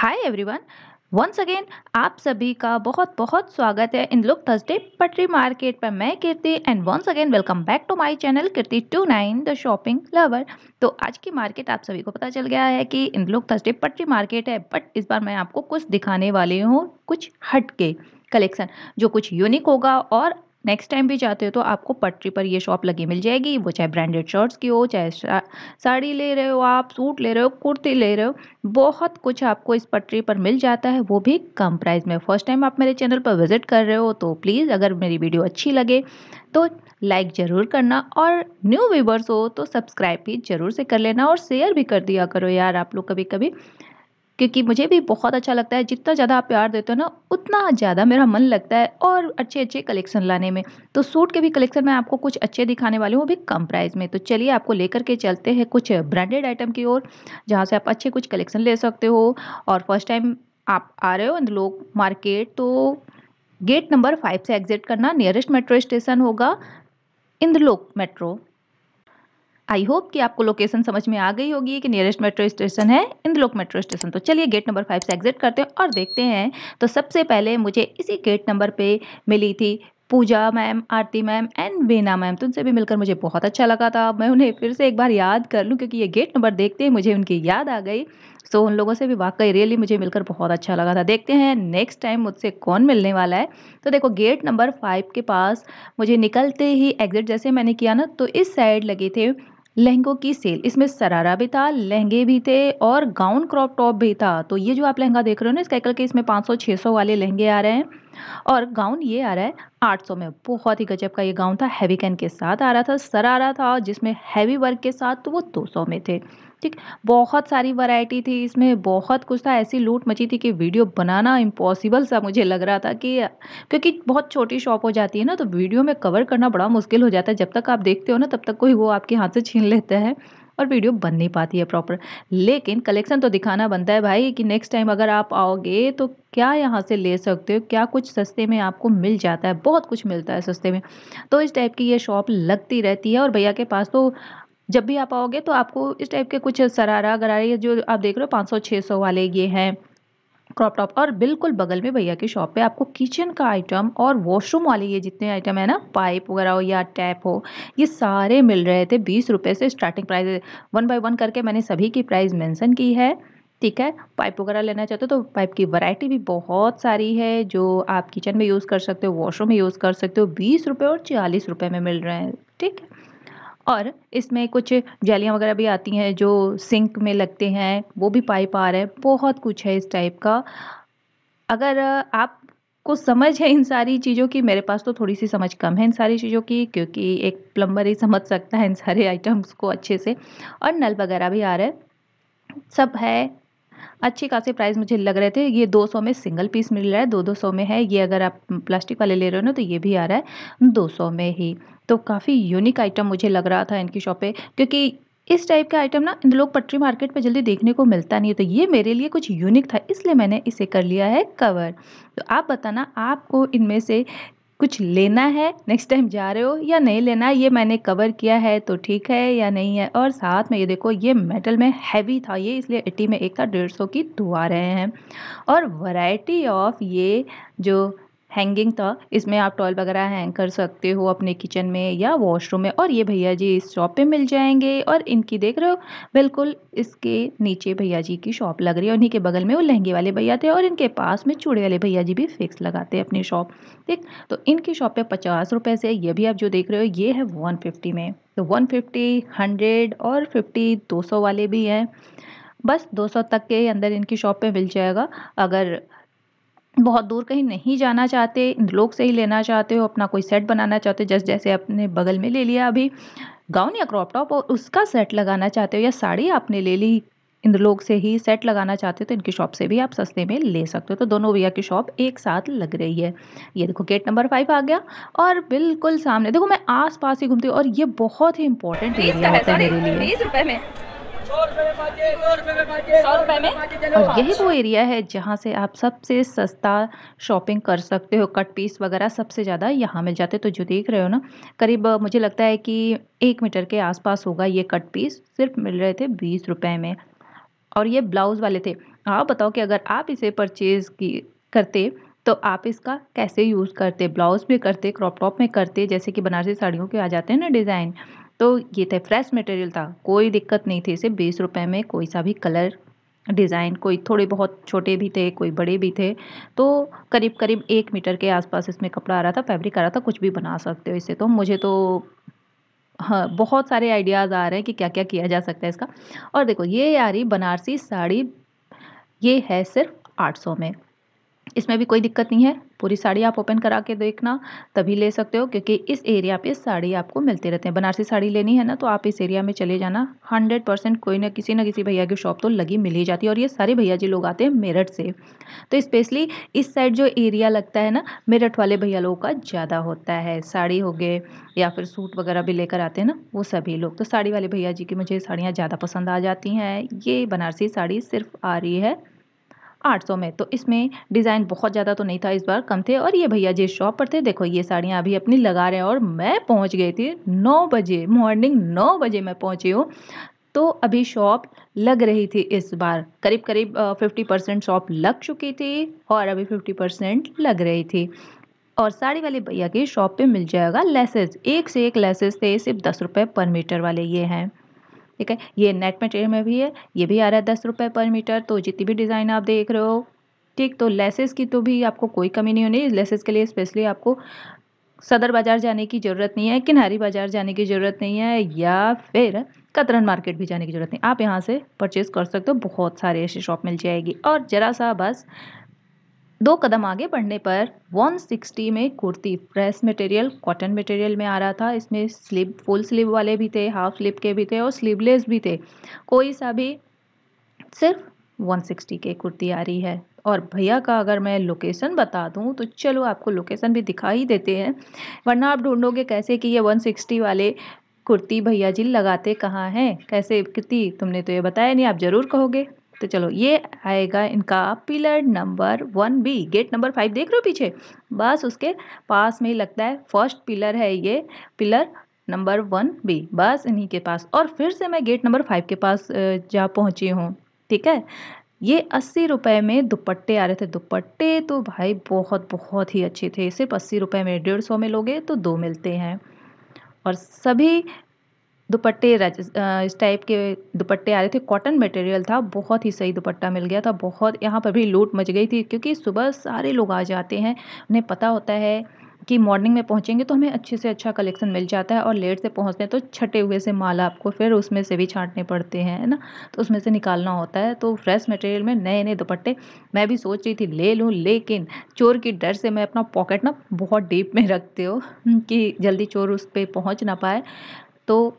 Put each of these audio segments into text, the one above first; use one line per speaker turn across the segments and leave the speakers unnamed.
Hi everyone. Once again आप सभी का बहुत बहुत स्वागत है इन लुक थर्सडे पटरी मार्केट पर। मैं Kirti and once again welcome back to my channel Kirti 29 the shopping lover. तो आज की मार्केट आप सभी को पता चल गया है कि इन लुक थर्सडे पटरी मार्केट है, बट इस बार मैं आपको कुछ दिखाने वाली हूँ, कुछ हट के कलेक्शन जो कुछ यूनिक होगा और नेक्स्ट टाइम भी जाते हो तो आपको पटरी पर ये शॉप लगी मिल जाएगी। वो चाहे ब्रांडेड शर्ट्स की हो, चाहे साड़ी ले रहे हो, आप सूट ले रहे हो, कुर्ती ले रहे हो, बहुत कुछ आपको इस पटरी पर मिल जाता है, वो भी कम प्राइस में। फर्स्ट टाइम आप मेरे चैनल पर विजिट कर रहे हो तो प्लीज़ अगर मेरी वीडियो अच्छी लगे तो लाइक ज़रूर करना, और न्यू व्यूवर्स हो तो सब्सक्राइब भी ज़रूर से कर लेना और शेयर भी कर दिया करो यार आप लोग कभी कभी, क्योंकि मुझे भी बहुत अच्छा लगता है। जितना ज़्यादा आप प्यार देते हो ना उतना ज़्यादा मेरा मन लगता है और अच्छे अच्छे कलेक्शन लाने में। तो सूट के भी कलेक्शन मैं आपको कुछ अच्छे दिखाने वाली हूँ, वो भी कम प्राइस में। तो चलिए आपको लेकर के चलते हैं कुछ ब्रांडेड आइटम की ओर, जहाँ से आप अच्छे कुछ कलेक्शन ले सकते हो। और फर्स्ट टाइम आप आ रहे हो इन लोग मार्केट तो गेट नंबर 5 से एग्जिट करना। नियरेस्ट मेट्रो स्टेशन होगा इंद्रलोक मेट्रो। आई होप कि आपको लोकेशन समझ में आ गई होगी कि नियरेस्ट मेट्रो स्टेशन है इंद्रलोक मेट्रो स्टेशन। तो चलिए गेट नंबर 5 से एग्जिट करते हैं और देखते हैं। तो सबसे पहले मुझे इसी गेट नंबर पे मिली थी Puja ma'am, Aarti ma'am and Bina ma'am. तो उनसे भी मिलकर मुझे बहुत अच्छा लगा था। मैं उन्हें फिर से एक बार याद कर लूँ क्योंकि ये गेट नंबर देखते ही मुझे उनकी याद आ गई। सो उन लोगों से भी वाकई रियली मुझे मिलकर बहुत अच्छा लगा था। देखते हैं नेक्स्ट टाइम मुझसे कौन मिलने वाला है। तो देखो गेट नंबर 5 के पास मुझे निकलते ही एग्जिट जैसे मैंने किया ना, तो इस साइड लगे थे लहंगों की सेल। इसमें सरारा भी था, लहंगे भी थे और गाउन क्रॉप टॉप भी था। तो ये जो आप लहंगा देख रहे हो ना, इसका करके इसमें 500-600 वाले लहंगे आ रहे हैं और गाउन ये आ रहा है 800 में। बहुत ही गजब का ये गाउन था, हैवी कैन के साथ आ रहा था, सरारा था जिसमें हैवी वर्क के साथ, तो वो 200 में थे। ठीक, बहुत सारी वैरायटी थी इसमें, बहुत कुछ था। ऐसी लूट मची थी कि वीडियो बनाना इम्पॉसिबल सा मुझे लग रहा था, कि क्योंकि बहुत छोटी शॉप हो जाती है ना, तो वीडियो में कवर करना बड़ा मुश्किल हो जाता है। जब तक आप देखते हो ना तब तक कोई वो आपके हाथ से छीन लेता है और वीडियो बन नहीं पाती है प्रॉपर। लेकिन कलेक्शन तो दिखाना बनता है भाई, कि नेक्स्ट टाइम अगर आप आओगे तो क्या यहाँ से ले सकते हो, क्या कुछ सस्ते में आपको मिल जाता है। बहुत कुछ मिलता है सस्ते में। तो इस टाइप की ये शॉप लगती रहती है और भैया के पास तो जब भी आप आओगे तो आपको इस टाइप के कुछ सरारा गरारे जो आप देख रहे हो 500-600 वाले ये हैं क्रॉप टॉप। और बिल्कुल बगल में भैया की शॉप पे आपको किचन का आइटम और वॉशरूम वाले ये जितने आइटम है ना, पाइप वगैरह हो या टैप हो, ये सारे मिल रहे थे 20 रुपए से starting price. One by one करके मैंने सभी की प्राइस मेंशन की है। ठीक है, पाइप वगैरह लेना चाहते हो तो पाइप की वैरायटी भी बहुत सारी है जो आप किचन में यूज़ कर सकते हो, वॉशरूम में यूज़ कर सकते हो। 20 रुपये और 40 रुपये में मिल रहे हैं। ठीक है, और इसमें कुछ जालियाँ वगैरह भी आती हैं जो सिंक में लगते हैं, वो भी पाइप आ रहे हैं। बहुत कुछ है इस टाइप का। अगर आपको समझ है इन सारी चीज़ों की, मेरे पास तो थोड़ी-सी समझ कम है इन सारी चीज़ों की, क्योंकि एक प्लम्बर ही समझ सकता है इन सारे आइटम्स को अच्छे से। और नल वगैरह भी आ रहे हैं, सब है। अच्छी खासी प्राइस मुझे लग रहे थे। ये 200 में सिंगल पीस मिल रहा है, 2-200 में है। ये अगर आप प्लास्टिक वाले ले रहे हो ना तो ये भी आ रहा है 200 में ही। तो काफ़ी यूनिक आइटम मुझे लग रहा था इनकी शॉप पे, क्योंकि इस टाइप का आइटम ना इन लोग पटरी मार्केट पे जल्दी देखने को मिलता नहीं है। तो ये मेरे लिए कुछ यूनिक था, इसलिए मैंने इसे कर लिया है कवर। तो आप बताना आपको इनमें से कुछ लेना है, नेक्स्ट टाइम जा रहे हो या नहीं लेना। ये मैंने कवर किया है तो ठीक है या नहीं है। और साथ में ये देखो, ये मेटल में हैवी था ये, इसलिए 80 में एक था, 150 की 2 आ रहे हैं। और वैरायटी ऑफ ये जो हैंगिंग था, इसमें आप टॉयल वगैरह हैंग कर सकते हो अपने किचन में या वॉशरूम में। और ये भैया जी इस शॉप पे मिल जाएंगे। और इनकी देख रहे हो बिल्कुल इसके नीचे भैया जी की शॉप लग रही है, उन्हीं के बगल में वो लहंगे वाले भैया थे और इनके पास में चूड़े वाले भैया जी भी फिक्स लगाते हैं अपनी शॉप। ठीक, तो इनकी शॉप पे 50 रुपए से, ये भी आप जो देख रहे हो ये है 150 में। तो 150, 100 और 50, 200 वाले भी हैं। बस 200 तक के अंदर इनकी शॉप पे मिल जाएगा। अगर बहुत दूर कहीं नहीं जाना चाहते, इन लोग से ही लेना चाहते हो, अपना कोई सेट बनाना चाहते हो, जस्ट जैसे अपने बगल में ले लिया अभी गाउन या क्रॉप टॉप और उसका सेट लगाना चाहते हो, या साड़ी आपने ले ली इन लोग से ही सेट लगाना चाहते हो, तो इनकी शॉप से भी आप सस्ते में ले सकते हो। तो दोनों भैया की शॉप एक साथ लग रही है। ये देखो गेट नंबर 5 आ गया और बिल्कुल सामने देखो, मैं आस पास ही घूमती हूँ और ये बहुत ही इंपॉर्टेंट
20 का
एरिया
है,
होता है
सॉरी
मेरे लिए।
20 रुपए में, 100 रुपए में।
और यही वो एरिया है जहाँ से आप सबसे सस्ता शॉपिंग कर सकते हो। कट पीस वगैरह सबसे ज़्यादा यहाँ मिल जाते हैं। तो जो देख रहे हो ना, करीब मुझे लगता है कि 1 मीटर के आसपास होगा। ये कट पीस सिर्फ मिल रहे थे 20 रुपए में। और ये ब्लाउज़ वाले थे। आप बताओ कि अगर आप इसे परचेज़ की करते तो आप इसका कैसे यूज़ करते? ब्लाउज़ में करते, क्रॉप टॉप में करते, जैसे कि बनारसी साड़ियों के आ जाते हैं ना डिज़ाइन। तो ये थे फ्रेश मटेरियल था, कोई दिक्कत नहीं थी। सिर्फ़ ₹20 में कोई सा भी कलर, डिज़ाइन, कोई थोड़े बहुत छोटे भी थे, कोई बड़े भी थे। तो करीब-करीब 1 मीटर के आस-पास इसमें कपड़ा आ रहा था, फैब्रिक आ रहा था, कुछ भी बना सकते हो इससे। तो मुझे तो हाँ, बहुत सारे आइडियाज़ आ रहे हैं कि क्या-क्या किया जा सकता है इसका। और देखो ये आ रही बनारसी साड़ी, ये है सिर्फ़ 800 में। इसमें भी कोई दिक्कत नहीं है, पूरी साड़ी आप ओपन करा के देखना, तभी ले सकते हो, क्योंकि इस एरिया पे साड़ी आपको मिलते रहते हैं। बनारसी साड़ी लेनी है ना, तो आप इस एरिया में चले जाना, 100% कोई न किसी भैया की शॉप तो लगी मिल ही जाती है, और ये सारे भैया जी लोग आते हैं मेरठ से। तो स्पेशली इस साइड जो एरिया लगता है ना, मेरठ वाले भैया लोगों का ज़्यादा होता है। साड़ी हो गए या फिर सूट वगैरह भी लेकर आते हैं ना, वो सभी लोग। तो साड़ी वाले भैया जी की मुझे साड़ियाँ ज़्यादा पसंद आ जाती हैं। ये बनारसी साड़ी सिर्फ़ आ रही है 800 में। तो इसमें डिज़ाइन बहुत ज़्यादा तो नहीं था, इस बार कम थे, और ये भैया जिस शॉप पर थे, देखो ये साड़ियाँ अभी अपनी लगा रहे हैं, और मैं पहुँच गई थी 9 बजे, मॉर्निंग 9 बजे मैं पहुँची हूँ। तो अभी शॉप लग रही थी इस बार, करीब-करीब 50% शॉप लग चुकी थी और अभी 50% लग रही थी। और साड़ी वाले भैया की शॉप पे मिल जाएगा लेसेस, एक से एक लेसेस थे, सिर्फ़ ₹10 पर मीटर वाले ये हैं। ठीक है? ये नेट मटेरियल में भी है, ये भी आ रहा है ₹10 पर मीटर, तो जितनी भी डिज़ाइन आप देख रहे हो, ठीक, तो लेसेस की तो भी आपको कोई कमी नहीं होनी। लेसेस के लिए स्पेशली आपको सदर बाज़ार जाने की ज़रूरत नहीं है, किन्हारी बाज़ार जाने की ज़रूरत नहीं है, या फिर कतरन मार्केट भी जाने की ज़रूरत नहीं। आप यहाँ से परचेज़ कर सकते हो, बहुत सारे ऐसी शॉप मिल जाएगी। और ज़रा-सा बस 2 कदम आगे बढ़ने पर 160 में kurti, fresh material, cotton material में आ रहा था। इसमें स्लीव, फुल स्लीव वाले भी थे, हाफ स्लीव के भी थे और स्लीवलेस भी थे। कोई सा भी सिर्फ 160 की कुर्ती आ रही है। और भैया का अगर मैं लोकेशन बता दूं तो चलो आपको लोकेशन भी दिखा ही देते हैं, वरना आप ढूंढोगे कैसे कि ये 160 वाले कुर्ती भैया जी लगाते कहाँ हैं, कैसे कुर्ती, तुमने तो ये बताया नहीं, आप ज़रूर कहोगे। तो चलो, ये आएगा इनका pillar number 1B, gate number 5 देख रहे हो पीछे, बस उसके पास में ही लगता है, फर्स्ट पिलर है ये, पिलर नंबर 1B, बस इन्हीं के पास। और फिर से मैं गेट नंबर 5 के पास जा पहुंची हूँ। ठीक है? ये ₹80 में दुपट्टे आ रहे थे। दुपट्टे तो भाई बहुत बहुत ही अच्छे थे। सिर्फ़ ₹80 में, 150 में लोगे तो 2 मिलते हैं। और सभी दुपट्टे इस टाइप के दुपट्टे आ रहे थे। कॉटन मटेरियल था, बहुत ही सही दुपट्टा मिल गया था। बहुत यहाँ पर भी लूट मच गई थी, क्योंकि सुबह सारे लोग आ जाते हैं। उन्हें पता होता है कि मॉर्निंग में पहुँचेंगे तो हमें अच्छे से अच्छा कलेक्शन मिल जाता है, और लेट से पहुँचते हैं तो छटे हुए से माल आपको फिर उसमें से भी छाँटने पड़ते हैं, है ना? तो उसमें से निकालना होता है। तो फ्रेश मटेरियल में नए-नए दुपट्टे मैं भी सोच रही थी ले लूँ, लेकिन चोर के डर से मैं अपना पॉकेट ना बहुत डीप में रखती हूँ कि जल्दी चोर उस पे पहुँच ना पाए। तो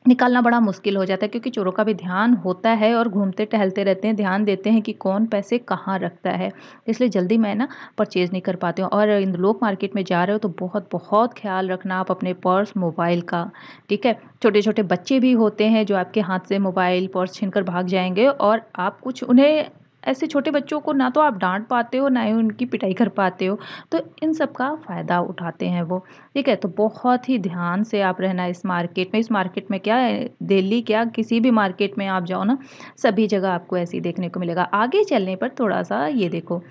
निकालना बड़ा मुश्किल हो जाता है, क्योंकि चोरों का भी ध्यान होता है और घूमते टहलते रहते हैं, ध्यान देते हैं कि कौन पैसे कहाँ रखता है। इसलिए जल्दी मैं ना परचेज़ नहीं कर पाती हूँ। और इन लोग मार्केट में जा रहे हो तो बहुत-बहुत ख़्याल रखना आप अपने पर्स, मोबाइल का, ठीक है? छोटे-छोटे बच्चे भी होते हैं जो आपके हाथ से मोबाइल, पर्स छीनकर भाग जाएँगे, और आप कुछ उन्हें, ऐसे छोटे बच्चों को ना तो आप डाँट पाते हो, ना ही उनकी पिटाई कर पाते हो। तो इन सब का फ़ायदा उठाते हैं वो। ठीक है? तो बहुत ही ध्यान से आप रहना इस मार्केट में। इस मार्केट में क्या है, दिल्ली क्या, किसी भी मार्केट में आप जाओ ना, सभी जगह आपको ऐसे ही देखने को मिलेगा। आगे चलने पर थोड़ा-सा ये देखो,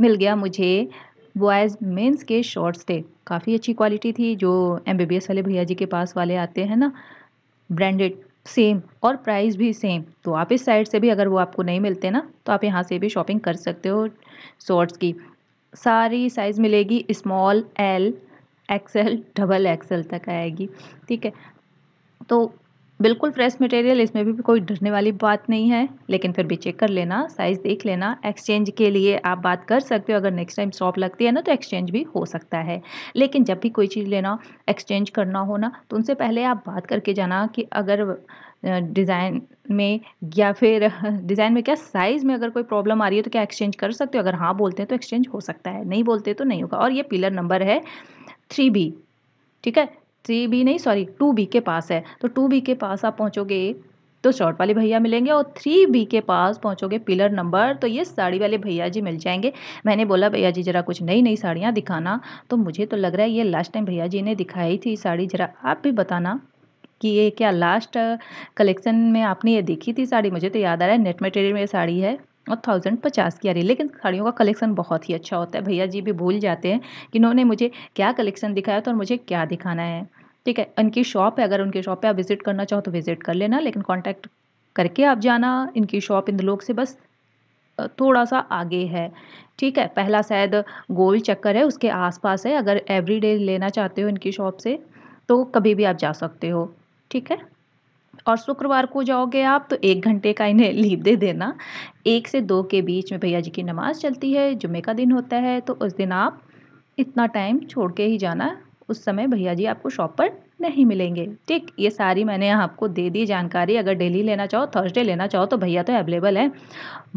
मिल गया मुझे बॉयज़ मेंस के शॉर्ट्स थे। काफ़ी अच्छी क्वालिटी थी, जो एमबीबीएस वाले भैया जी के पास वाले आते हैं ना, ब्रांडेड, सेम, और प्राइस भी सेम। तो आप इस साइड से भी, अगर वो आपको नहीं मिलते ना, तो आप यहाँ से भी शॉपिंग कर सकते हो शॉर्ट्स की। सारी साइज़ मिलेगी, small, L, XL, double XL तक आएगी। ठीक है? तो बिल्कुल फ्रेश मटेरियल, इसमें भी कोई डरने वाली बात नहीं है, लेकिन फिर भी चेक कर लेना, साइज़ देख लेना। एक्सचेंज के लिए आप बात कर सकते हो, अगर नेक्स्ट टाइम शॉप लगती है ना, तो एक्सचेंज भी हो सकता है। लेकिन जब भी कोई चीज़ लेना, एक्सचेंज करना हो ना, तो उनसे पहले आप बात करके जाना कि अगर डिज़ाइन में, या फिर डिज़ाइन में क्या, साइज़ में अगर कोई प्रॉब्लम आ रही है तो क्या एक्सचेंज कर सकते हो? अगर हाँ बोलते हैं तो एक्सचेंज हो सकता है, नहीं बोलते तो नहीं होगा। और ये पिलर नंबर है 3B, ठीक है? 3B नहीं, सॉरी, 2B के पास है। तो 2B के पास आप पहुँचोगे तो शॉर्ट वाले भैया मिलेंगे, और 3B के पास पहुँचोगे पिलर नंबर, तो ये साड़ी वाले भैया जी मिल जाएँगे। मैंने बोला भैया जी ज़रा कुछ नई-नई साड़ियाँ दिखाना, तो मुझे तो लग रहा है ये लास्ट टाइम भैया जी ने दिखाई थी साड़ी, ज़रा आप भी बताना कि ये क्या लास्ट कलेक्शन में आपने ये देखी थी साड़ी? मुझे तो याद आ रहा है नेट मटेरियल में ये साड़ी है। और 1050 की आ रही है। लेकिन साड़ियों का कलेक्शन बहुत ही अच्छा होता है। भैया जी भी भूल जाते हैं कि इन्होंने मुझे क्या कलेक्शन दिखाया था और मुझे क्या दिखाना है। ठीक है, इनकी शॉप है, अगर उनकी शॉप पे आप विज़िट करना चाहो तो विज़िट कर लेना, लेकिन कॉन्टैक्ट करके आप जाना। इनकी शॉप इंदलोक से बस थोड़ा-सा आगे है। ठीक है, पहला शायद गोल चक्कर है, उसके आस-पास है। अगर एवरीडे लेना चाहते हो इनकी शॉप से, तो कभी भी आप जा सकते हो। ठीक है? और शुक्रवार को जाओगे आप तो 1 घंटे का इन्हें लीव दे देना। 1 से 2 के बीच में भैया जी की नमाज़ चलती है, जुम्मे का दिन होता है, तो उस दिन आप इतना टाइम छोड़ के ही जाना। उस समय भैया जी आपको शॉप पर नहीं मिलेंगे। ठीक? ये सारी मैंने आपको दे दी जानकारी। अगर डेली लेना चाहो, थर्सडे लेना चाहो तो भैया तो अवेलेबल हैं।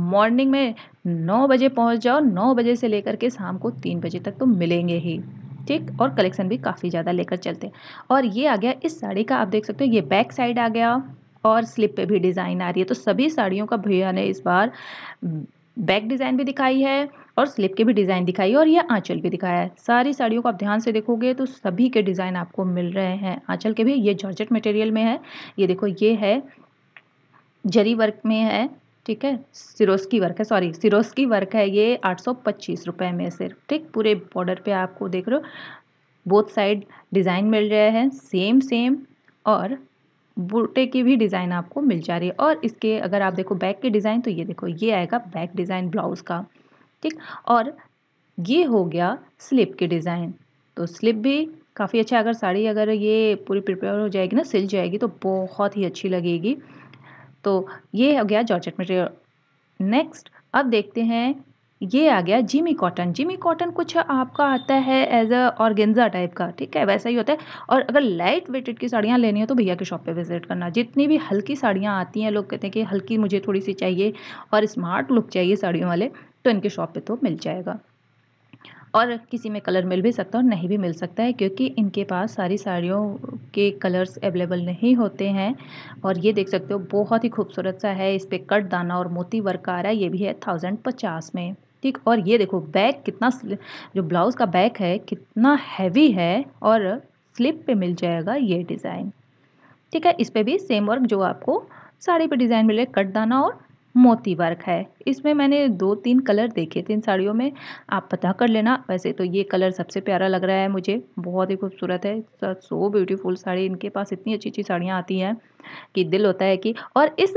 मॉर्निंग में 9 बजे पहुँच जाओ, 9 बजे से लेकर के शाम को 3 बजे तक तो मिलेंगे ही। ठीक? और कलेक्शन भी काफ़ी ज़्यादा लेकर चलते हैं। और ये आ गया इस साड़ी का, आप देख सकते हो ये बैक साइड आ गया और स्लिप पे भी डिज़ाइन आ रही है। तो सभी साड़ियों का भैया ने इस बार बैक डिज़ाइन भी दिखाई है और स्लिप के भी डिज़ाइन दिखाई है और ये आँचल भी दिखाया है। सारी साड़ियों को आप ध्यान से देखोगे तो सभी के डिज़ाइन आपको मिल रहे हैं। आँचल के भी ये जॉर्जेट मटेरियल में है। ये देखो ये है जरी वर्क में है। ठीक है, सिरोस्की वर्क है, सॉरी सिरोस्की वर्क है। ये 825 रुपए में सिर्फ। ठीक, पूरे बॉर्डर पे आपको देख रहे हो बोथ साइड डिज़ाइन मिल रहे हैं सेम सेम, और बूटे की भी डिज़ाइन आपको मिल जा रही है। और इसके अगर आप देखो बैक की डिज़ाइन तो ये देखो ये आएगा बैक डिज़ाइन ब्लाउज़ का। ठीक, और ये हो गया स्लिप की डिज़ाइन। तो स्लिप भी काफ़ी अच्छा, अगर साड़ी अगर ये पूरी प्रिपेयर हो जाएगी ना, सिल जाएगी तो बहुत ही अच्छी लगेगी। तो ये हो गया जॉर्जेट मटेरियल। नेक्स्ट अब देखते हैं, ये आ गया जिमी कॉटन। जिमी कॉटन कुछ आपका आता है एज अ ऑर्गेन्जा टाइप का। ठीक है, वैसा ही होता है। और अगर लाइट वेटेड की साड़ियाँ लेनी हो तो भैया की शॉप पे विजिट करना। जितनी भी हल्की साड़ियाँ आती हैं, लोग कहते हैं कि हल्की मुझे थोड़ी सी चाहिए और स्मार्ट लुक चाहिए साड़ियों वाले, तो इनके शॉप पे तो मिल जाएगा। और किसी में कलर मिल भी सकता है और नहीं भी मिल सकता है, क्योंकि इनके पास सारी साड़ियों के कलर्स अवेलेबल नहीं होते हैं। और ये देख सकते हो बहुत ही खूबसूरत सा है, इस पे कट दाना और मोती वर्क आ रहा है। ये भी है 1050 में। ठीक, और ये देखो बैक कितना जो ब्लाउज़ का बैक है कितना हैवी है, और स्लिप पे मिल जाएगा ये डिज़ाइन। ठीक है, इस पे भी सेम वर्क जो आपको साड़ी पे डिज़ाइन मिले, कट दाना और मोती वर्क है। इसमें मैंने 2-3 कलर देखे थे इन साड़ियों में, आप पता कर लेना। वैसे तो ये कलर सबसे प्यारा लग रहा है मुझे, बहुत ही खूबसूरत है। सो ब्यूटीफुल साड़ी, इनके पास इतनी अच्छी-अच्छी साड़ियाँ आती हैं कि दिल होता है कि। और इस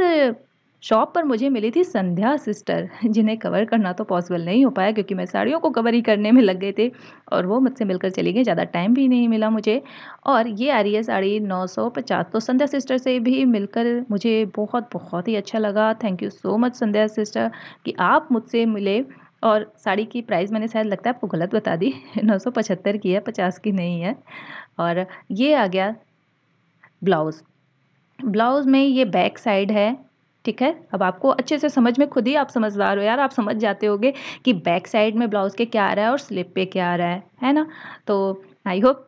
शॉप पर मुझे मिली थी संध्या सिस्टर, जिन्हें कवर करना तो पॉसिबल नहीं हो पाया क्योंकि मैं साड़ियों को कवर ही करने में लग गए थे और वो मुझसे मिलकर चली गई, ज़्यादा टाइम भी नहीं मिला मुझे। और ये आ रही है साड़ी 950। तो संध्या सिस्टर से भी मिलकर मुझे बहुत बहुत ही अच्छा लगा। Thank you so much Sandhya sister कि आप मुझसे मिले। और साड़ी की प्राइस मैंने शायद लगता है आपको गलत बता दी 975 की है, 50 की नहीं है। और ये आ गया ब्लाउज़। ब्लाउज़ में ये बैक साइड है। ठीक है, अब आपको अच्छे से समझ में, खुद ही आप समझदार हो यार, आप समझ जाते होगे कि बैक साइड में ब्लाउज़ के क्या आ रहा है और स्लिप पे क्या आ रहा है ना? तो आई होप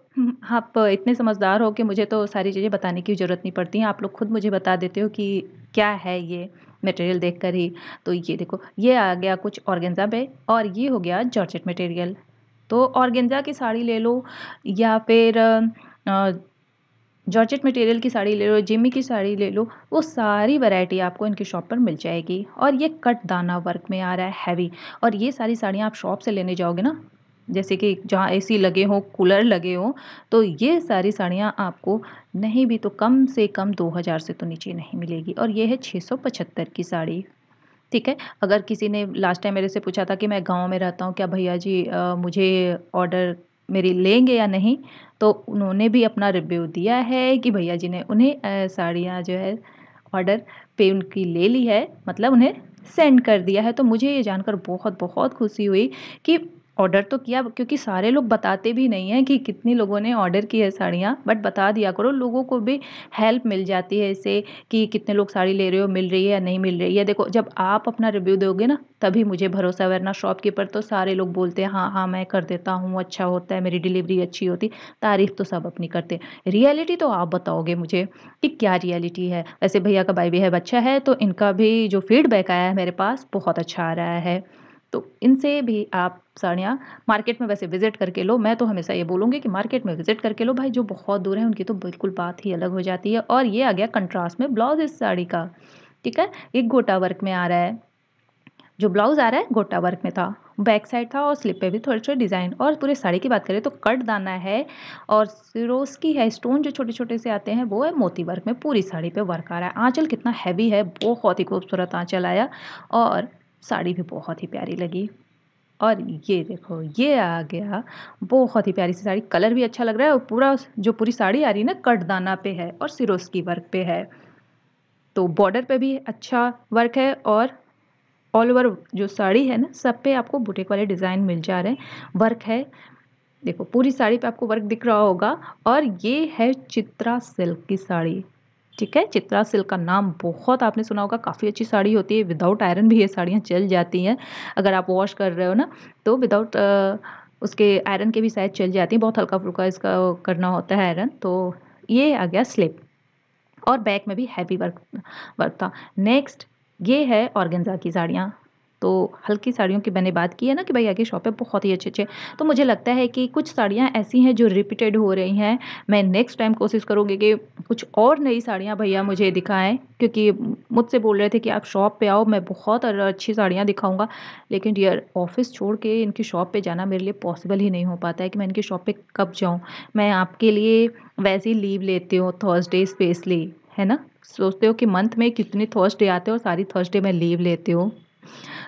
आप इतने समझदार हो कि मुझे तो सारी चीज़ें बताने की ज़रूरत नहीं पड़ती हैं। आप लोग खुद मुझे बता देते हो कि क्या है ये मटेरियल देखकर ही। तो ये देखो ये आ गया कुछ ऑर्गेन्जा पे और ये हो गया जॉर्जेट मटेरियल। तो ऑर्गेन्जा की साड़ी ले लो या फिर जॉर्जेट मटेरियल की साड़ी ले लो, जिमी की साड़ी ले लो, वो सारी वैरायटी आपको इनकी शॉप पर मिल जाएगी। और ये कट दाना वर्क में आ रहा है हैवी। और ये सारी साड़ियाँ आप शॉप से लेने जाओगे ना, जैसे कि जहाँ एसी लगे हों, कूलर लगे हों, तो ये सारी साड़ियाँ आपको नहीं भी तो कम से कम 2000 से तो नीचे नहीं मिलेगी। और ये है 675 की साड़ी। ठीक है, अगर किसी ने लास्ट टाइम मेरे से पूछा था कि मैं गाँव में रहता हूँ, क्या भैया जी मुझे ऑर्डर मेरी लेंगे या नहीं? तो उन्होंने भी अपना रिव्यू दिया है कि भैया जी ने उन्हें साड़ियाँ जो है ऑर्डर पे उनकी ले ली है, मतलब उन्हें सेंड कर दिया है। तो मुझे ये जानकर बहुत-बहुत खुशी हुई कि ऑर्डर तो किया, क्योंकि सारे लोग बताते भी नहीं हैं कि कितनी लोगों ने ऑर्डर की है साड़ियाँ, बट बता दिया करो, लोगों को भी हेल्प मिल जाती है इससे कि कितने लोग साड़ी ले रहे हो, मिल रही है या नहीं मिल रही है। देखो जब आप अपना रिव्यू दोगे ना तभी मुझे भरोसा, वरना शॉपकीपर तो सारे लोग बोलते हैं हाँ, हाँ मैं कर देता हूँ, अच्छा होता है, मेरी डिलीवरी अच्छी होती। तारीफ़ तो सब अपनी करते हैं, रियलिटी तो आप बताओगे मुझे कि क्या रियलिटी है। वैसे भैया का बाय बिहेव अच्छा है, तो इनका भी जो फीडबैक आया है मेरे पास बहुत अच्छा आ रहा है। तो इनसे भी आप साड़ियाँ मार्केट में वैसे विज़िट करके लो। मैं तो हमेशा ये बोलूँगी कि मार्केट में विज़िट करके लो भाई, जो बहुत दूर है उनकी तो बिल्कुल बात ही अलग हो जाती है। और ये आ गया कंट्रास्ट में ब्लाउज़ इस साड़ी का। ठीक है, एक गोटा वर्क में आ रहा है। जो ब्लाउज़ आ रहा है गोटा वर्क में था, बैक साइड था और स्लिप पे भी थोड़े-थोड़े डिज़ाइन। और पूरे साड़ी की बात करें तो कट दाना है और सिरोस्की है, स्टोन जो छोटे-छोटे से आते हैं वो है मोती वर्क में, पूरी साड़ी पे वर्क आ रहा है। आँचल कितना हेवी है, बहुत ही खूबसूरत आँचल आया और साड़ी भी बहुत ही प्यारी लगी। और ये देखो ये आ गया, बहुत ही प्यारी सी साड़ी, कलर भी अच्छा लग रहा है और पूरा जो पूरी साड़ी आ रही है ना कट दाना पे है और सिरोस्की वर्क पे है। तो बॉर्डर पे भी अच्छा वर्क है और ऑल ओवर जो साड़ी है ना सब पे आपको बुटीक वाले डिज़ाइन मिल जा रहे हैं, वर्क है। देखो पूरी साड़ी पे आपको वर्क दिख रहा होगा और ये है चित्रा सिल्क की साड़ी, ठीक है। चित्रा सिल्क का नाम बहुत आपने सुना होगा, काफ़ी अच्छी साड़ी होती है, विदाउट आयरन भी ये साड़ियाँ चल जाती हैं। अगर आप वॉश कर रहे हो ना तो विदाउट उसके आयरन के भी शायद चल जाती हैं, बहुत हल्का-फुल्का इसका करना होता है आयरन। तो ये आ गया स्लिप और बैक में भी हैवी वर्क वर्क था। नेक्स्ट ये है ऑर्गेन्जा की साड़ियाँ। तो हल्की साड़ियों की मैंने बात की है ना कि भाई आगे शॉप पे बहुत ही अच्छे-अच्छे, तो मुझे लगता है कि कुछ साड़ियाँ ऐसी हैं जो रिपीटेड हो रही हैं। मैं नेक्स्ट टाइम कोशिश करूँगी कि कुछ और नई साड़ियाँ भैया मुझे दिखाएँ, क्योंकि मुझसे बोल रहे थे कि आप शॉप पे आओ, मैं बहुत अच्छी साड़ियाँ दिखाऊँगा। लेकिन डियर ऑफ़िस छोड़ के इनकी शॉप पे जाना मेरे लिए पॉसिबल ही नहीं हो पाता है कि मैं इनकी शॉप पे कब जाऊँ। मैं आपके लिए वैसे ही लीव लेती हूँ थर्सडे स्पेशली, है ना? सोचते हो कि मंथ में कितने थर्सडे आते हैं और सारी थर्सडे मैं लीव लेती हूँ।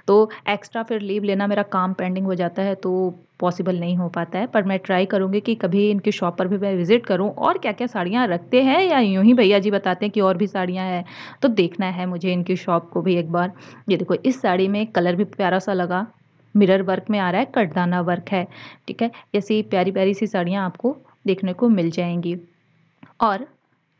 तो एक्स्ट्रा फिर लीव लेना मेरा काम पेंडिंग हो जाता है, तो पॉसिबल नहीं हो पाता है। पर मैं ट्राई करूँगी कि कभी इनकी शॉप पर भी मैं विज़िट करूँ और क्या-क्या साड़ियाँ रखते हैं या यूँ ही भैया जी बताते हैं कि और भी साड़ियाँ हैं, तो देखना है मुझे इनकी शॉप को भी एक बार। ये देखो इस साड़ी में कलर भी प्यारा-सा लगा, मिरर वर्क में आ रहा है, कटदाना वर्क है, ठीक है? ऐसी प्यारी-प्यारी सी साड़ियाँ आपको देखने को मिल जाएँगी। और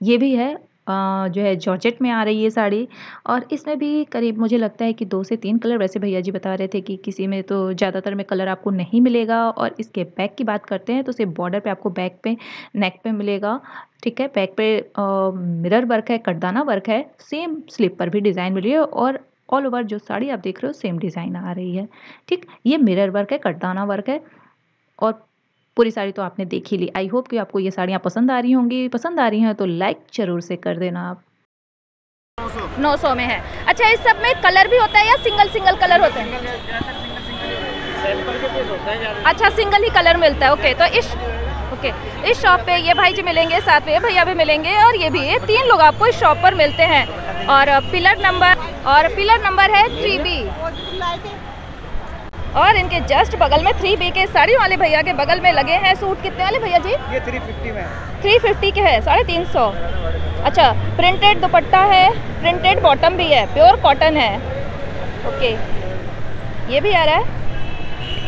ये भी है जो है जॉर्जेट में आ रही है साड़ी और इसमें भी करीब मुझे लगता है कि 2 से 3 कलर, वैसे भैया जी बता रहे थे कि किसी में तो ज़्यादातर में कलर आपको नहीं मिलेगा। और इसके बैक की बात करते हैं तो सिर्फ बॉर्डर पे आपको बैक पे नेक पे मिलेगा, ठीक है। बैक पे मिरर वर्क है, कटदाना वर्क है, सेम स्लीव पर भी डिज़ाइन मिल रही है और ऑल ओवर जो साड़ी आप देख रहे हो सेम डिज़ाइन आ रही है, ठीक। ये मिरर वर्क है, कटदाना वर्क है और पूरी साड़ी तो आपने देख ही ली। आई होप कि आपको ये साड़ियाँ पसंद आ रही होंगी। पसंद आ रही हैं तो लाइक ज़रूर से कर देना आप।
900 में है। अच्छा इस सब में कलर भी होता है या सिंगल कलर होता है? अच्छा सिंगल ही कलर मिलता है। ओके तो इस शॉप पे ये भाई जी मिलेंगे, साथ में ये भैया भी मिलेंगे और ये भी, ये 3 लोग आपको इस शॉप पर मिलते हैं। और पिलर नंबर है 3B और इनके जस्ट बगल में 3B के साड़ी वाले भैया के बगल में लगे हैं सूट। कितने वाले भैया जी?
ये 350 में
350 के है, 350। अच्छा प्रिंटेड दुपट्टा है, प्रिंटेड बॉटम भी है, प्योर कॉटन है। ओके ये भी आ रहा है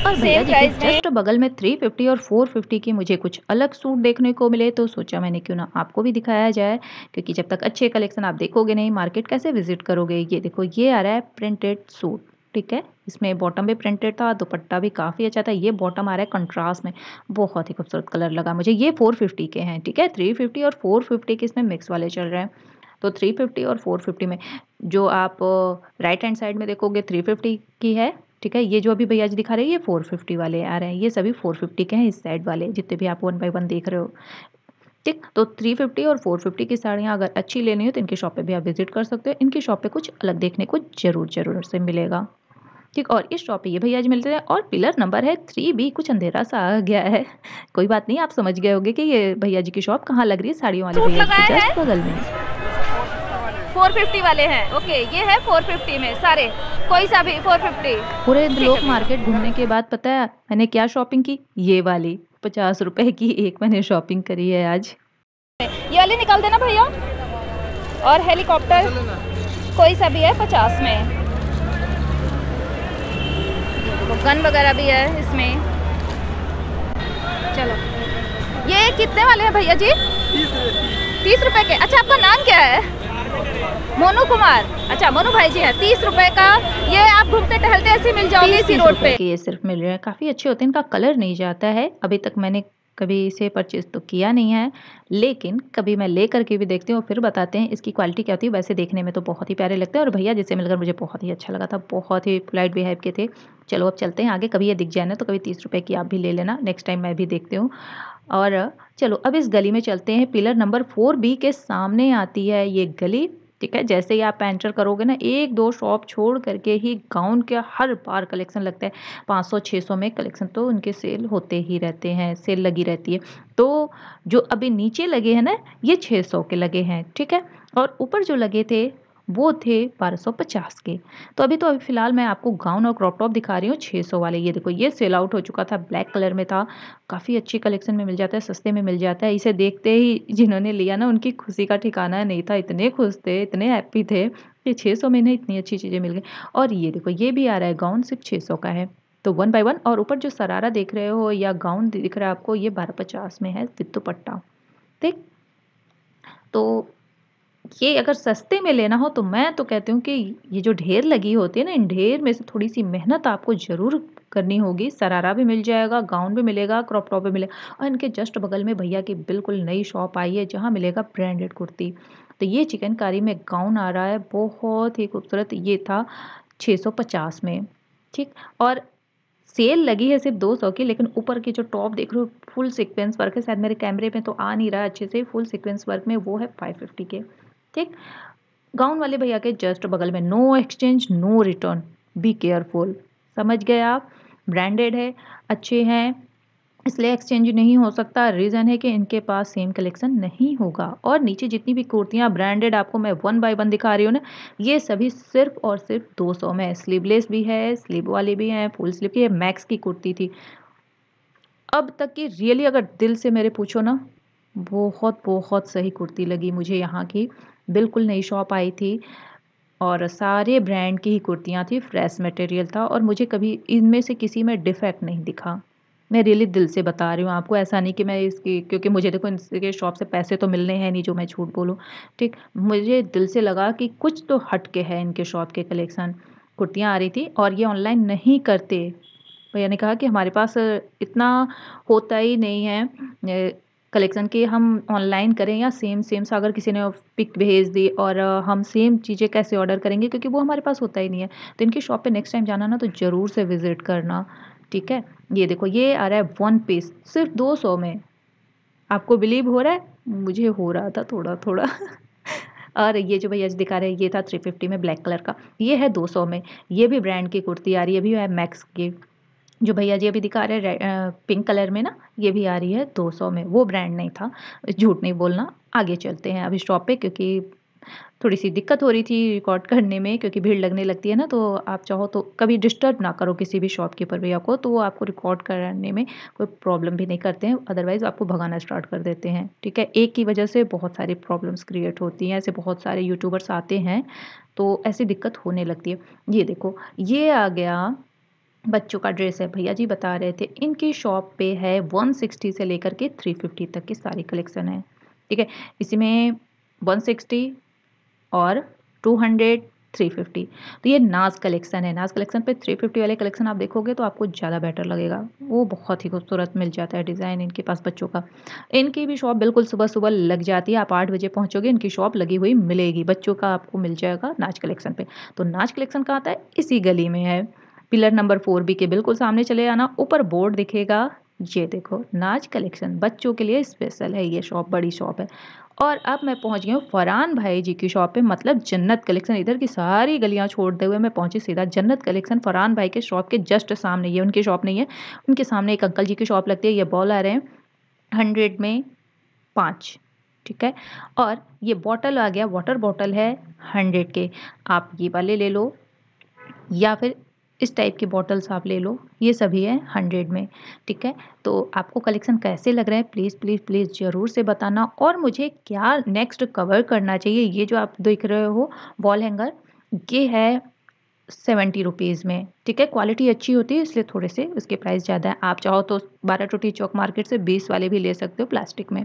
और भैया जी के जस्ट बगल में 350 और 450 के मुझे कुछ अलग सूट देखने को मिले, तो सोचा मैंने क्यों ना आपको भी दिखाया जाए, क्योंकि जब तक अच्छे कलेक्शन आप देखोगे नहीं मार्केट कैसे विजिट करोगे। ये देखो ये आ रहा है प्रिंटेड सूट, ठीक है। इसमें बॉटम भी प्रिंटेड था, दुपट्टा भी काफ़ी अच्छा था। ये बॉटम आ रहा है कंट्रास्ट में, बहुत ही खूबसूरत कलर लगा मुझे। ये 450 के हैं, ठीक है। 350 और 450 के इसमें मिक्स वाले चल रहे हैं। तो 350 और 450 में जो आप राइट हैंड साइड में देखोगे 350 की है, ठीक है। ये जो अभी भैया जी दिखा रहे हैं ये 450 वाले आ रहे हैं। ये सभी 450 के हैं इस साइड वाले, जितने भी आप 1 बाय 1 देख रहे हो, ठीक। तो 350 और 450 की साड़ियाँ अगर अच्छी लेनी हो तो इनकी शॉप पे भी आप विजिट कर सकते हो। इनकी शॉप पे कुछ अलग देखने को ज़रूर से मिलेगा, ठीक। और इस शॉप पे ये भैया जी मिलते हैं और पिलर नंबर है 3B। कुछ अंधेरा सा आ गया है, कोई बात नहीं, आप समझ गए होंगे कि ये भैया जी की शॉप कहाँ लग रही है, साड़ियों वाले भैया जी के जस्ट बगल में।
450 वाले हैं। ओके ये है 450 में सारे, कोई सा भी 450।
पूरे लोग मार्केट घूमने के बाद पता है मैंने क्या शॉपिंग की, ये वाली 50 रुपए की एक मैंने शॉपिंग करी है आज।
ये वाली निकाल देना भैया। और हेलीकॉप्टर कोई सा भी है 50 में। गन वगैरह भी है इसमें। चलो ये कितने वाले हैं भैया जी? 30 रुपए के। अच्छा आपका नाम क्या है? मोनू कुमार। अच्छा मोनू भाई जी हैं। 30 रुपए का ये आप घूमते टहलते ऐसे मिल जाओगे इसी रोड पे।
ये सिर्फ मिल रहे हैं, काफ़ी अच्छे होते हैं, इनका कलर नहीं जाता है। अभी तक मैंने कभी इसे परचेज़ तो किया नहीं है, लेकिन कभी मैं ले करके भी देखती हूँ फिर बताते हैं इसकी क्वालिटी क्या होती है। वैसे देखने में तो बहुत ही प्यारे लगते हैं और भैया जिससे मिलकर मुझे बहुत ही अच्छा लगा था, बहुत ही पोलाइट बिहेव के थे। चलो अब चलते हैं आगे, कभी ये दिख जाए ना तो कभी 30 रुपए की आप भी ले लेना, नेक्स्ट टाइम मैं भी देखती हूँ। और चलो अब इस गली में चलते हैं। पिलर नंबर 4B के सामने आती है ये गली, ठीक है। जैसे ही आप एंटर करोगे ना, 1-2 शॉप छोड़ करके ही गाउन के हर बार कलेक्शन लगता है। 500-600 में कलेक्शन तो उनके सेल होते ही रहते हैं, सेल लगी रहती है। तो जो अभी नीचे लगे हैं ना, ये 600 के लगे हैं, ठीक है। और ऊपर जो लगे थे वो थे 1250 के। तो अभी फ़िलहाल मैं आपको गाउन और क्रॉप टॉप दिखा रही हूँ 600 वाले। ये देखो, ये सेल आउट हो चुका था, ब्लैक कलर में था। काफ़ी अच्छी कलेक्शन में मिल जाता है, सस्ते में मिल जाता है। इसे देखते ही जिन्होंने लिया ना, उनकी खुशी का ठिकाना नहीं था। इतने खुश थे, इतने हैप्पी थे कि 600 में इन्हें इतनी अच्छी चीज़ें मिल गई। और ये देखो, ये भी आ रहा है गाउन, सिर्फ़ 600 का है। तो 1 बाय 1। और ऊपर जो शरारा देख रहे हो या गाउन दिख रहा है आपको, ये 1250 में है विद दुपट्टा, ठीक। तो ये अगर सस्ते में लेना हो तो मैं तो कहती हूँ कि ये जो ढेर लगी होती है ना, इन ढेर में से थोड़ी-सी मेहनत आपको ज़रूर करनी होगी। शरारा भी मिल जाएगा, गाउन भी मिलेगा, क्रॉप टॉप भी मिलेगा। और इनके जस्ट बगल में भैया की बिल्कुल नई शॉप आई है, जहाँ मिलेगा ब्रांडेड कुर्ती। तो ये चिकनकारी में गाउन आ रहा है, बहुत ही खूबसूरत। ये था 650 में, ठीक। और सेल लगी है सिर्फ 200 की, लेकिन ऊपर की जो टॉप देख रहे हो फुल सीक्वेंस वर्क है। शायद मेरे कैमरे में तो आ नहीं रहा है अच्छे से, फुल सीक्वेंस वर्क में, वो है 550 के, ठीक। गाउन वाले भैया के जस्ट बगल में no exchange no return, be careful. समझ गए आप। ब्रांडेड है, अच्छे हैं, इसलिए एक्सचेंज नहीं हो सकता। रीज़न है कि इनके पास सेम कलेक्शन नहीं होगा। और नीचे जितनी भी कुर्तियाँ ब्रांडेड आपको मैं 1 बाय 1 दिखा रही हूँ ना, ये सभी सिर्फ और सिर्फ 200 में। स्लीवलेस भी है, स्लीव वाली भी है, फुल स्लीव की है। मैक्स की कुर्ती थी। अब तक की रियली अगर दिल से मेरे पूछो ना, बहुत बहुत सही कुर्ती लगी मुझे यहाँ की। बिल्कुल नई शॉप आई थी और सारे ब्रांड की ही कुर्तियाँ थी, फ्रेश मटेरियल था और मुझे कभी इनमें से किसी में डिफेक्ट नहीं दिखा। मैं रियली दिल से बता रही हूँ आपको, ऐसा नहीं कि मैं इसकी, क्योंकि मुझे देखो इनके शॉप से पैसे तो मिलने हैं नहीं जो मैं झूठ बोलूँ, ठीक। मुझे दिल से लगा कि कुछ तो हट के है इनके शॉप के कलेक्शन। कुर्तियाँ आ रही थी और ये ऑनलाइन नहीं करते। भैया ने कहा कि हमारे पास इतना होता ही नहीं है कलेक्शन कि हम ऑनलाइन करें या सेम सेम सा अगर किसी ने पिक भेज दी और हम सेम चीज़ें कैसे ऑर्डर करेंगे, क्योंकि वो हमारे पास होता ही नहीं है। तो इनकी शॉप पे नेक्स्ट टाइम जाना ना तो ज़रूर से विज़िट करना, ठीक है। ये देखो, ये आ रहा है 1 पीस सिर्फ 200 में। आपको बिलीव हो रहा है? मुझे हो रहा था थोड़ा-थोड़ा। और ये जो भैया जी दिखा रहे हैं, ये था 350 में ब्लैक कलर का। ये है 200 में। ये भी ब्रांड की कुर्ती आ रही है, ये भी है मैक्स की। जो भैया जी अभी दिखा रहे हैं पिंक कलर में ना, ये भी आ रही है 200 में। वो ब्रांड नहीं था, झूठ नहीं बोलना। आगे चलते हैं अभी शॉप पे, क्योंकि थोड़ी-सी दिक्कत हो रही थी रिकॉर्ड करने में, क्योंकि भीड़ लगने लगती है ना, तो आप चाहो तो कभी डिस्टर्ब ना करो किसी भी शॉपकीपर भैया को, तो वो आपको रिकॉर्ड करने में कोई प्रॉब्लम भी नहीं करते हैं, अदरवाइज़ आपको भगाना स्टार्ट कर देते हैं, ठीक है। एक की वजह से बहुत सारी प्रॉब्लम्स क्रिएट होती हैं, ऐसे बहुत सारे यूट्यूबर्स आते हैं, तो ऐसी दिक्कत होने लगती है। ये देखो, ये आ गया बच्चों का ड्रेस है। भैया जी बता रहे थे इनकी शॉप पे है 160 से लेकर के 350 तक की सारी कलेक्शन है, ठीक है। इसी में 160 और 200, 350। तो ये नाज कलेक्शन है। नाज कलेक्शन पे 350 वाले कलेक्शन आप देखोगे तो आपको ज़्यादा बेटर लगेगा। वो बहुत ही खूबसूरत मिल जाता है डिज़ाइन इनके पास बच्चों का। इनकी भी शॉप बिल्कुल सुबह-सुबह लग जाती है। आप 8 बजे पहुँचोगे, इनकी शॉप लगी हुई मिलेगी। बच्चों का आपको मिल जाएगा नाज कलेक्शन पे। तो नाज कलेक्शन कहाँ आता है? इसी गली में है। पिलर नंबर 4B के बिल्कुल सामने चले आना। ऊपर बोर्ड दिखेगा, ये देखो नाज कलेक्शन बच्चों के लिए स्पेशल है। ये शॉप बड़ी शॉप है। और अब मैं पहुंच गई हूँ फरहान भाई जी की शॉप पे, मतलब जन्नत कलेक्शन। इधर की सारी गलियां छोड़ते हुए मैं पहुंची सीधा जन्नत कलेक्शन। फरहान भाई के शॉप के जस्ट सामने, ये उनकी शॉप नहीं है, उनके सामने एक अंकल जी की शॉप लगती है। ये बॉल आ रहे हैं 100 में 5, ठीक है। और ये बॉटल आ गया, वाटर बॉटल है 100 के। आप ये वाले ले लो या फिर इस टाइप की बॉटल्स आप ले लो, ये सभी है 100 में, ठीक है। तो आपको कलेक्शन कैसे लग रहा है प्लीज़ प्लीज़ प्लीज़ ज़रूर से बताना। और मुझे क्या नेक्स्ट कवर करना चाहिए, ये जो आप देख रहे हो वॉल हैंगर, ये है 70 रुपीज़ में, ठीक है। क्वालिटी अच्छी होती है इसलिए थोड़े से उसके प्राइस ज़्यादा है। आप चाहो तो 12 टोटी चौक मार्केट से 20 वाले भी ले सकते हो प्लास्टिक में,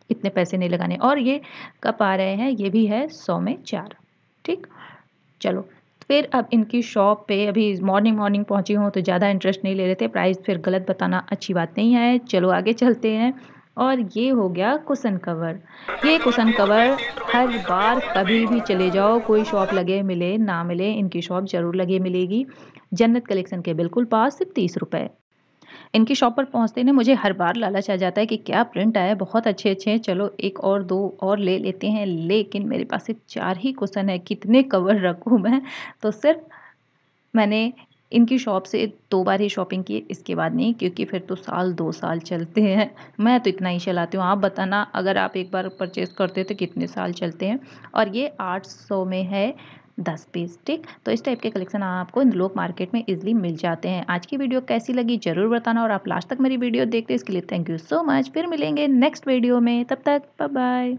इतने पैसे नहीं लगाने। और ये कप आ रहे हैं, ये भी है 100 में 4, ठीक। चलो, फिर अब इनकी शॉप पे अभी मॉर्निंग मॉर्निंग पहुंची हूँ तो ज़्यादा इंटरेस्ट नहीं ले रहे थे, प्राइस फिर गलत बताना अच्छी बात नहीं है। चलो आगे चलते हैं। और ये हो गया कुशन कवर। ये कुशन कवर हर बार कभी भी चले जाओ, कोई शॉप लगे मिले ना मिले, इनकी शॉप ज़रूर लगे मिलेगी। जन्नत कलेक्शन के बिल्कुल पास, सिर्फ 30 रुपये। इनकी शॉप पर पहुँचते ही ना मुझे हर बार लालच आ जाता है कि क्या प्रिंट आया है, बहुत अच्छे-अच्छे हैं, चलो 1 और 2 और ले लेते हैं। लेकिन मेरे पास सिर्फ़ 4 ही कुशन है, कितने कवर रखूँ मैं? तो सिर्फ़ मैंने इनकी शॉप से 2 बार ही शॉपिंग की, इसके बाद नहीं, क्योंकि फिर तो साल 2 साल चलते हैं। मैं तो इतना ही चलाती हूँ, आप बताना अगर आप एक बार परचेज़ करते हो तो कितने साल चलते हैं? और ये 800 में है 10 पीस, ठीक? तो इस टाइप के कलेक्शन आपको इन लोग मार्केट में ईज़िली मिल जाते हैं। आज की वीडियो कैसी लगी ज़रूर बताना, और आप लास्ट तक मेरी वीडियो देखते हैं इसके लिए थैंक यू सो मच। फिर मिलेंगे नेक्स्ट वीडियो में, तब तक बाय बाय।